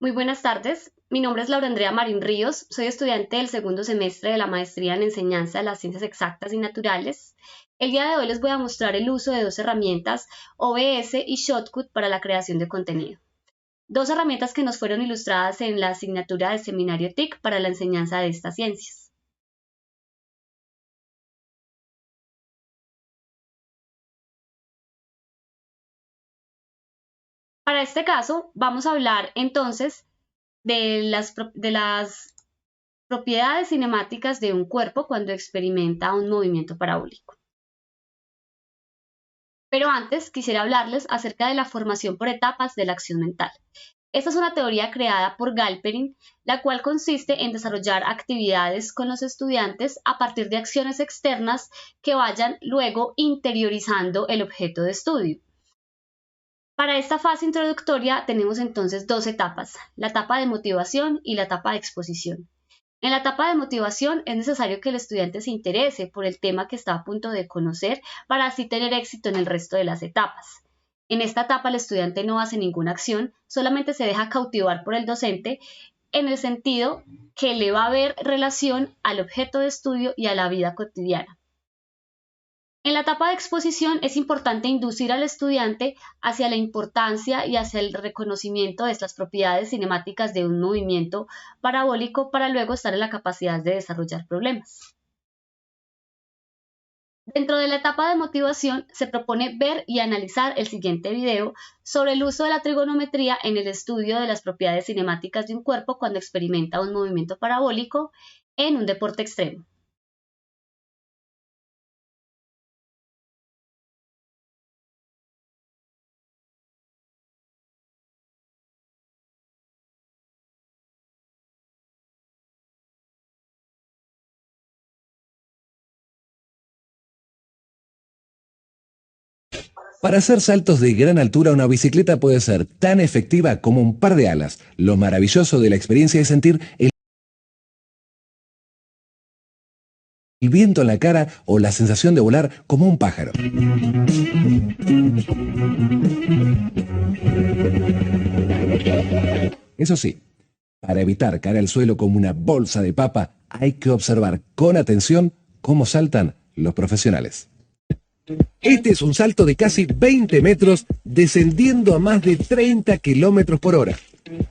Muy buenas tardes, mi nombre es Laura Andrea Marín Ríos, soy estudiante del segundo semestre de la Maestría en Enseñanza de las Ciencias Exactas y Naturales. El día de hoy les voy a mostrar el uso de dos herramientas, OBS y Shotcut, para la creación de contenido. Dos herramientas que nos fueron ilustradas en la asignatura del Seminario TIC para la enseñanza de estas ciencias. Para este caso, vamos a hablar entonces de las propiedades cinemáticas de un cuerpo cuando experimenta un movimiento parabólico. Pero antes quisiera hablarles acerca de la formación por etapas de la acción mental. Esta es una teoría creada por Galperin, la cual consiste en desarrollar actividades con los estudiantes a partir de acciones externas que vayan luego interiorizando el objeto de estudio. Para esta fase introductoria tenemos entonces dos etapas, la etapa de motivación y la etapa de exposición. En la etapa de motivación es necesario que el estudiante se interese por el tema que está a punto de conocer para así tener éxito en el resto de las etapas. En esta etapa el estudiante no hace ninguna acción, solamente se deja cautivar por el docente en el sentido que le va a ver relación al objeto de estudio y a la vida cotidiana. En la etapa de exposición es importante inducir al estudiante hacia la importancia y hacia el reconocimiento de estas propiedades cinemáticas de un movimiento parabólico para luego estar en la capacidad de desarrollar problemas. Dentro de la etapa de motivación se propone ver y analizar el siguiente video sobre el uso de la trigonometría en el estudio de las propiedades cinemáticas de un cuerpo cuando experimenta un movimiento parabólico en un deporte extremo. Para hacer saltos de gran altura, una bicicleta puede ser tan efectiva como un par de alas. Lo maravilloso de la experiencia es sentir el viento en la cara o la sensación de volar como un pájaro. Eso sí, para evitar caer al suelo como una bolsa de papa, hay que observar con atención cómo saltan los profesionales. Este es un salto de casi 20 metros descendiendo a más de 30 kilómetros por hora.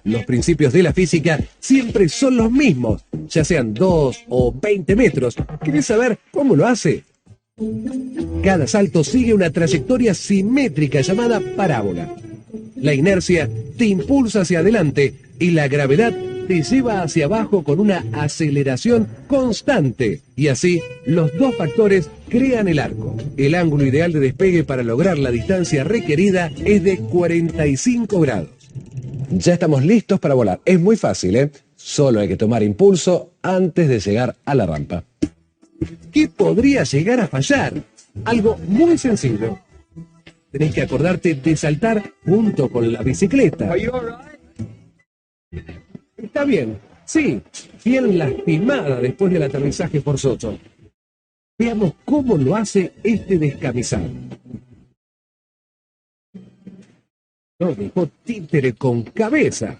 Los principios de la física siempre son los mismos, ya sean 2 o 20 metros. ¿Querés saber cómo lo hace? Cada salto sigue una trayectoria simétrica llamada parábola. La inercia te impulsa hacia adelante y la gravedad te lleva hacia abajo con una aceleración constante. Y así, los dos factores crean el arco. El ángulo ideal de despegue para lograr la distancia requerida es de 45 grados. Ya estamos listos para volar. Es muy fácil, ¿eh? Solo hay que tomar impulso antes de llegar a la rampa. ¿Qué podría llegar a fallar? Algo muy sencillo. Tenés que acordarte de saltar junto con la bicicleta. Está bien, sí, bien lastimada después del aterrizaje forzoso. Veamos cómo lo hace este descamisado. No dejó títere con cabeza.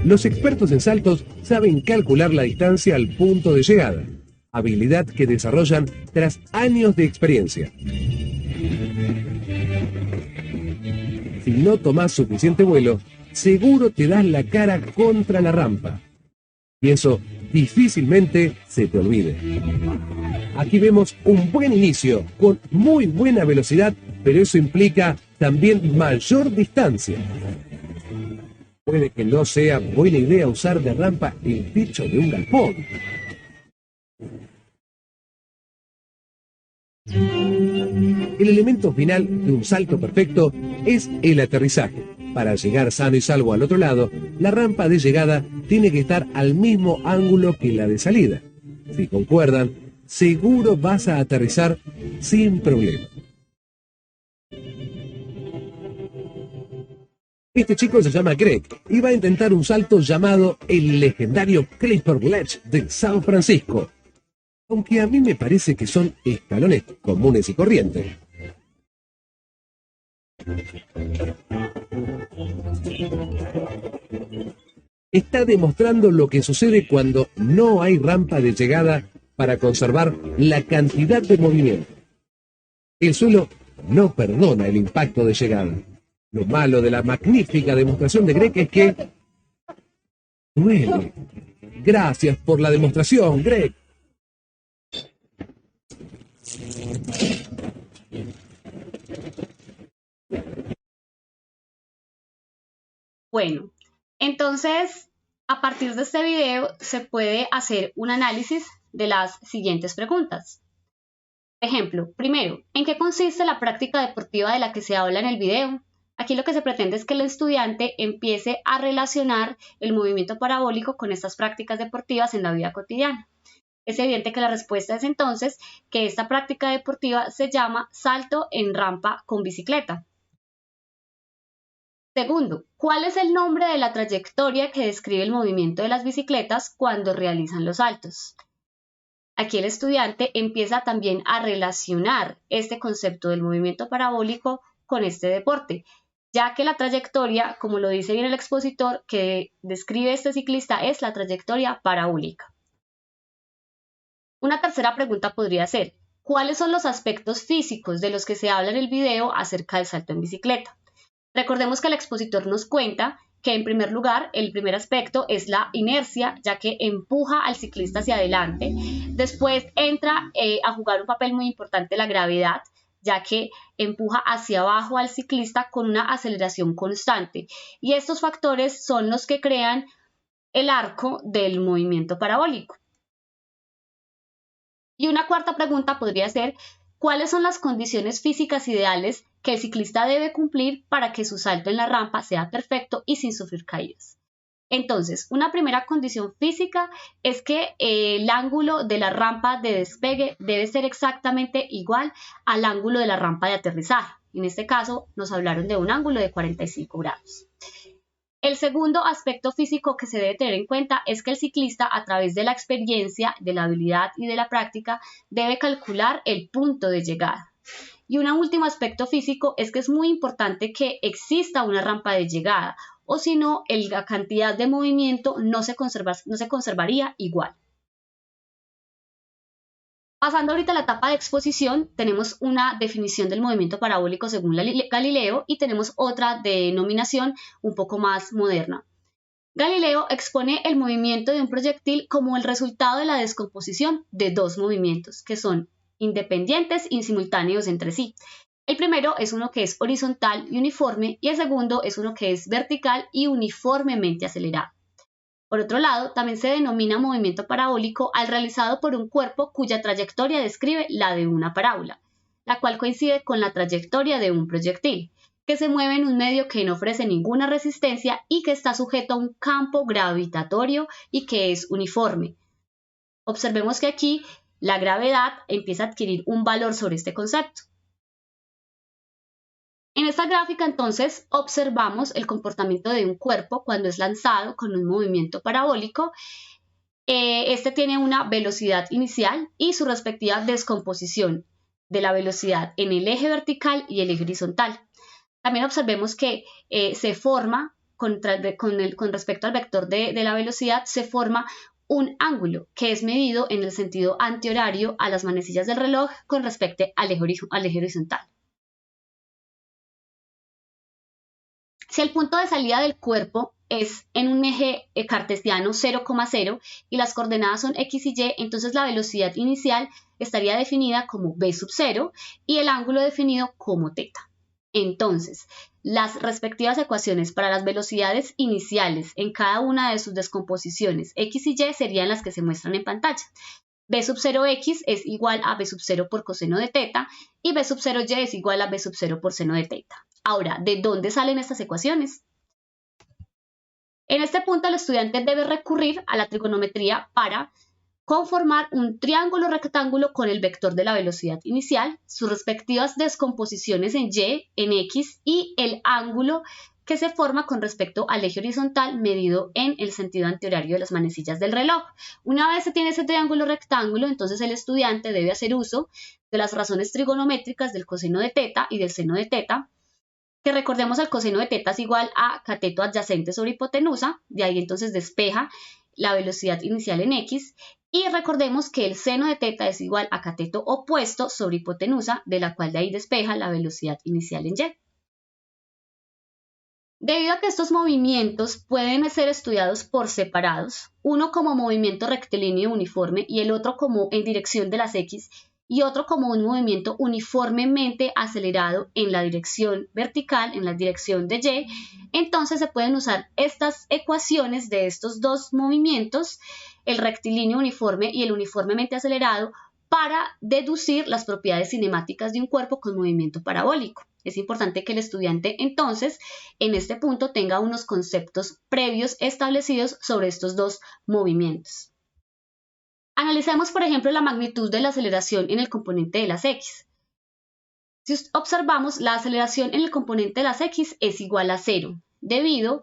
Los expertos en saltos saben calcular la distancia al punto de llegada, habilidad que desarrollan tras años de experiencia. Si no tomás suficiente vuelo, seguro te das la cara contra la rampa. Y eso difícilmente se te olvide. Aquí vemos un buen inicio, con muy buena velocidad, pero eso implica también mayor distancia. Puede que no sea buena idea usar de rampa el techo de un galpón. El elemento final de un salto perfecto es el aterrizaje. Para llegar sano y salvo al otro lado, la rampa de llegada tiene que estar al mismo ángulo que la de salida. Si concuerdan, seguro vas a aterrizar sin problema. Este chico se llama Greg y va a intentar un salto llamado el legendario Clipper Ledge de San Francisco. Aunque a mí me parece que son escalones comunes y corrientes. Está demostrando lo que sucede cuando no hay rampa de llegada para conservar la cantidad de movimiento. El suelo no perdona el impacto de llegada. Lo malo de la magnífica demostración de Greg es que duele. Gracias por la demostración, Greg. Bueno, entonces, a partir de este video se puede hacer un análisis de las siguientes preguntas. Ejemplo, primero, ¿en qué consiste la práctica deportiva de la que se habla en el video? Aquí lo que se pretende es que el estudiante empiece a relacionar el movimiento parabólico con estas prácticas deportivas en la vida cotidiana. Es evidente que la respuesta es entonces que esta práctica deportiva se llama salto en rampa con bicicleta. Segundo, ¿cuál es el nombre de la trayectoria que describe el movimiento de las bicicletas cuando realizan los saltos? Aquí el estudiante empieza también a relacionar este concepto del movimiento parabólico con este deporte, ya que la trayectoria, como lo dice bien el expositor que describe este ciclista, es la trayectoria parabólica. Una tercera pregunta podría ser, ¿cuáles son los aspectos físicos de los que se habla en el video acerca del salto en bicicleta? Recordemos que el expositor nos cuenta que en primer lugar, el primer aspecto es la inercia, ya que empuja al ciclista hacia adelante. Después entra a jugar un papel muy importante la gravedad, ya que empuja hacia abajo al ciclista con una aceleración constante. Y estos factores son los que crean el arco del movimiento parabólico. Y una cuarta pregunta podría ser, ¿cuáles son las condiciones físicas ideales que el ciclista debe cumplir para que su salto en la rampa sea perfecto y sin sufrir caídas? Entonces, una primera condición física es que el ángulo de la rampa de despegue debe ser exactamente igual al ángulo de la rampa de aterrizaje. En este caso, nos hablaron de un ángulo de 45 grados. El segundo aspecto físico que se debe tener en cuenta es que el ciclista, a través de la experiencia, de la habilidad y de la práctica, debe calcular el punto de llegada. Y un último aspecto físico es que es muy importante que exista una rampa de llegada, o si no, la cantidad de movimiento no se conservaría igual. Pasando ahorita a la etapa de exposición, tenemos una definición del movimiento parabólico según Galileo y tenemos otra denominación un poco más moderna. Galileo expone el movimiento de un proyectil como el resultado de la descomposición de dos movimientos que son independientes y simultáneos entre sí. El primero es uno que es horizontal y uniforme y el segundo es uno que es vertical y uniformemente acelerado. Por otro lado, también se denomina movimiento parabólico al realizado por un cuerpo cuya trayectoria describe la de una parábola, la cual coincide con la trayectoria de un proyectil, que se mueve en un medio que no ofrece ninguna resistencia y que está sujeto a un campo gravitatorio y que es uniforme. Observemos que aquí la gravedad empieza a adquirir un valor sobre este concepto. En esta gráfica entonces observamos el comportamiento de un cuerpo cuando es lanzado con un movimiento parabólico. Este tiene una velocidad inicial y su respectiva descomposición de la velocidad en el eje vertical y el eje horizontal. También observemos que se forma, con respecto al vector de la velocidad, se forma un ángulo que es medido en el sentido antihorario a las manecillas del reloj con respecto al eje horizontal. Si el punto de salida del cuerpo es en un eje cartesiano 0,0 y las coordenadas son x y y, entonces la velocidad inicial estaría definida como v sub 0 y el ángulo definido como θ. Entonces, las respectivas ecuaciones para las velocidades iniciales en cada una de sus descomposiciones x y y serían las que se muestran en pantalla. V sub 0x es igual a V sub 0 por coseno de θ y V sub 0y es igual a V sub 0 por seno de θ. Ahora, ¿de dónde salen estas ecuaciones? En este punto el estudiante debe recurrir a la trigonometría para conformar un triángulo rectángulo con el vector de la velocidad inicial, sus respectivas descomposiciones en y, en x y el ángulo que se forma con respecto al eje horizontal medido en el sentido antihorario de las manecillas del reloj. Una vez se tiene ese triángulo rectángulo, entonces el estudiante debe hacer uso de las razones trigonométricas del coseno de θ y del seno de θ que recordemos el coseno de teta es igual a cateto adyacente sobre hipotenusa, de ahí entonces despeja la velocidad inicial en X, y recordemos que el seno de teta es igual a cateto opuesto sobre hipotenusa, de la cual de ahí despeja la velocidad inicial en Y. Debido a que estos movimientos pueden ser estudiados por separados, uno como movimiento rectilíneo uniforme y el otro como en dirección de las X, y otro como un movimiento uniformemente acelerado en la dirección vertical, en la dirección de Y, entonces se pueden usar estas ecuaciones de estos dos movimientos, el rectilíneo uniforme y el uniformemente acelerado, para deducir las propiedades cinemáticas de un cuerpo con movimiento parabólico. Es importante que el estudiante entonces en este punto tenga unos conceptos previos establecidos sobre estos dos movimientos. Analicemos, por ejemplo, la magnitud de la aceleración en el componente de las X. Si observamos, la aceleración en el componente de las X es igual a 0, debido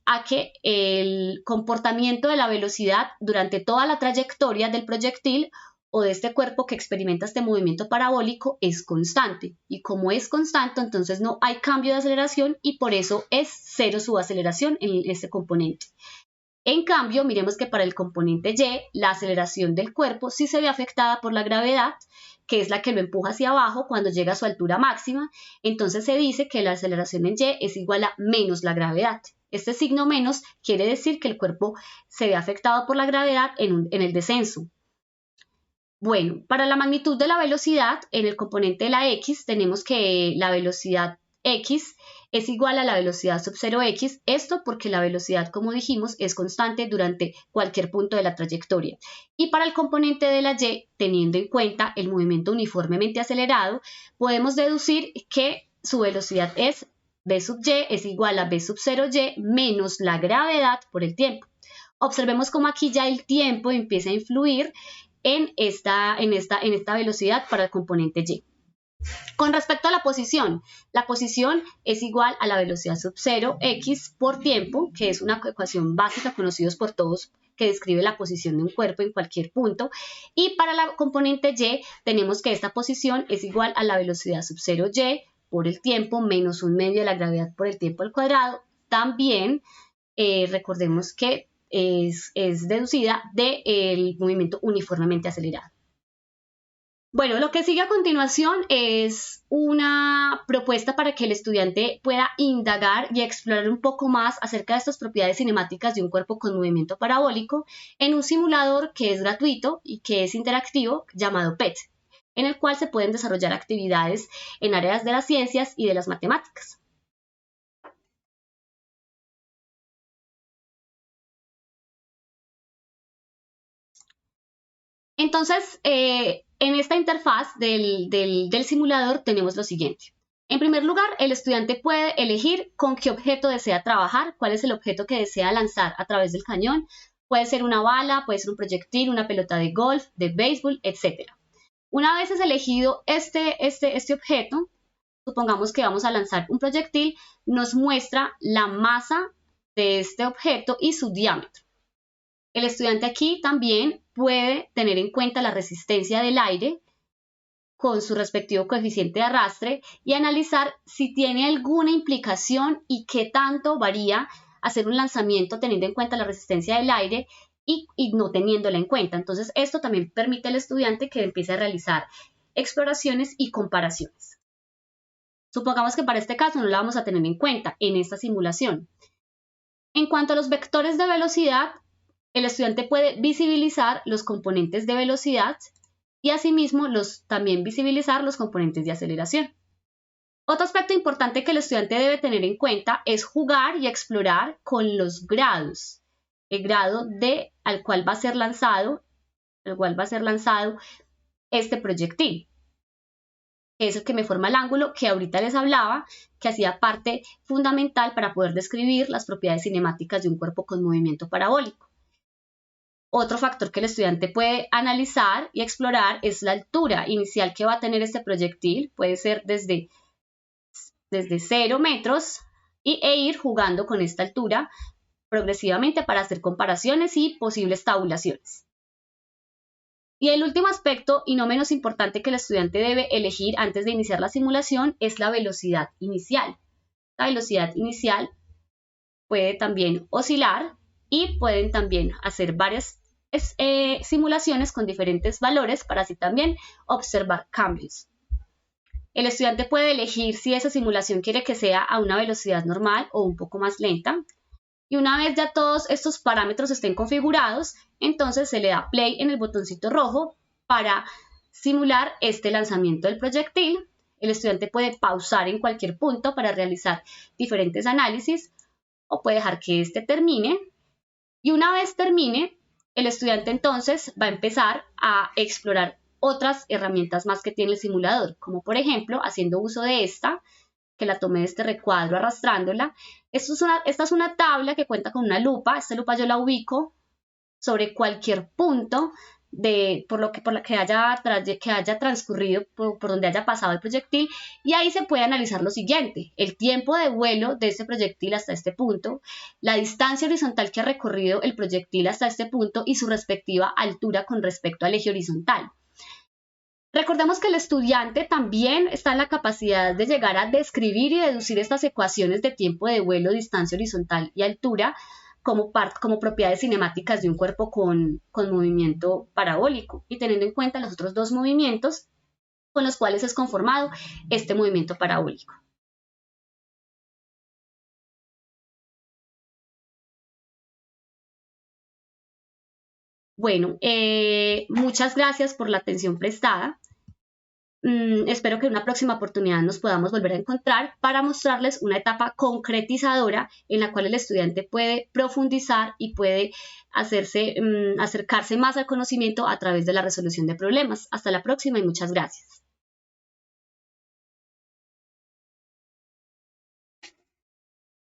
a que el comportamiento de la velocidad durante toda la trayectoria del proyectil o de este cuerpo que experimenta este movimiento parabólico es constante. Y como es constante, entonces no hay cambio de aceleración y por eso es 0 su aceleración en este componente. En cambio, miremos que para el componente Y, la aceleración del cuerpo sí se ve afectada por la gravedad, que es la que lo empuja hacia abajo cuando llega a su altura máxima. Entonces se dice que la aceleración en Y es igual a menos la gravedad. Este signo menos quiere decir que el cuerpo se ve afectado por la gravedad en el descenso. Bueno, para la magnitud de la velocidad, en el componente de la X, tenemos que la velocidad X es igual a la velocidad sub 0x, esto porque la velocidad, como dijimos, es constante durante cualquier punto de la trayectoria. Y para el componente de la Y, teniendo en cuenta el movimiento uniformemente acelerado, podemos deducir que su velocidad es v sub y es igual a v sub 0y menos la gravedad por el tiempo. Observemos cómo aquí ya el tiempo empieza a influir en esta velocidad para el componente Y. Con respecto a la posición es igual a la velocidad sub 0x por tiempo, que es una ecuación básica conocida por todos que describe la posición de un cuerpo en cualquier punto. Y para la componente Y tenemos que esta posición es igual a la velocidad sub 0y por el tiempo menos un medio de la gravedad por el tiempo al cuadrado. También recordemos que es deducida del movimiento uniformemente acelerado. Bueno, lo que sigue a continuación es una propuesta para que el estudiante pueda indagar y explorar un poco más acerca de estas propiedades cinemáticas de un cuerpo con movimiento parabólico en un simulador que es gratuito y que es interactivo llamado PET, en el cual se pueden desarrollar actividades en áreas de las ciencias y de las matemáticas. Entonces, en esta interfaz del simulador tenemos lo siguiente. En primer lugar, el estudiante puede elegir con qué objeto desea trabajar, cuál es el objeto que desea lanzar a través del cañón. Puede ser una bala, puede ser un proyectil, una pelota de golf, de béisbol, etc. Una vez es elegido este objeto, supongamos que vamos a lanzar un proyectil, nos muestra la masa de este objeto y su diámetro. El estudiante aquí también puede tener en cuenta la resistencia del aire con su respectivo coeficiente de arrastre y analizar si tiene alguna implicación y qué tanto varía hacer un lanzamiento teniendo en cuenta la resistencia del aire y no teniéndola en cuenta. Entonces, esto también permite al estudiante que empiece a realizar exploraciones y comparaciones. Supongamos que para este caso no la vamos a tener en cuenta en esta simulación. En cuanto a los vectores de velocidad, el estudiante puede visibilizar los componentes de velocidad y asimismo también visibilizar los componentes de aceleración. Otro aspecto importante que el estudiante debe tener en cuenta es jugar y explorar con los grados. El grado al cual va a ser lanzado este proyectil, que es el que me forma el ángulo que ahorita les hablaba, que hacía parte fundamental para poder describir las propiedades cinemáticas de un cuerpo con movimiento parabólico. Otro factor que el estudiante puede analizar y explorar es la altura inicial que va a tener este proyectil. Puede ser desde 0 metros e ir jugando con esta altura progresivamente para hacer comparaciones y posibles tabulaciones. Y el último aspecto, y no menos importante, que el estudiante debe elegir antes de iniciar la simulación es la velocidad inicial. La velocidad inicial puede también oscilar y pueden también hacer varias simulaciones con diferentes valores para así también observar cambios. El estudiante puede elegir si esa simulación quiere que sea a una velocidad normal o un poco más lenta. Y una vez ya todos estos parámetros estén configurados, entonces se le da play en el botoncito rojo para simular este lanzamiento del proyectil. El estudiante puede pausar en cualquier punto para realizar diferentes análisis o puede dejar que este termine. Y una vez termine, el estudiante entonces va a empezar a explorar otras herramientas más que tiene el simulador, como por ejemplo haciendo uso de esta, que la tomé de este recuadro arrastrándola. Esta es una tabla que cuenta con una lupa. Esta lupa yo la ubico sobre cualquier punto por lo que haya transcurrido, por donde haya pasado el proyectil, y ahí se puede analizar lo siguiente: el tiempo de vuelo de este proyectil hasta este punto, la distancia horizontal que ha recorrido el proyectil hasta este punto y su respectiva altura con respecto al eje horizontal. Recordemos que el estudiante también está en la capacidad de llegar a describir y deducir estas ecuaciones de tiempo de vuelo, distancia horizontal y altura como propiedades cinemáticas de un cuerpo con movimiento parabólico, y teniendo en cuenta los otros dos movimientos con los cuales es conformado este movimiento parabólico. Bueno, muchas gracias por la atención prestada. Espero que en una próxima oportunidad nos podamos volver a encontrar para mostrarles una etapa concretizadora en la cual el estudiante puede profundizar y puede acercarse más al conocimiento a través de la resolución de problemas. Hasta la próxima y muchas gracias.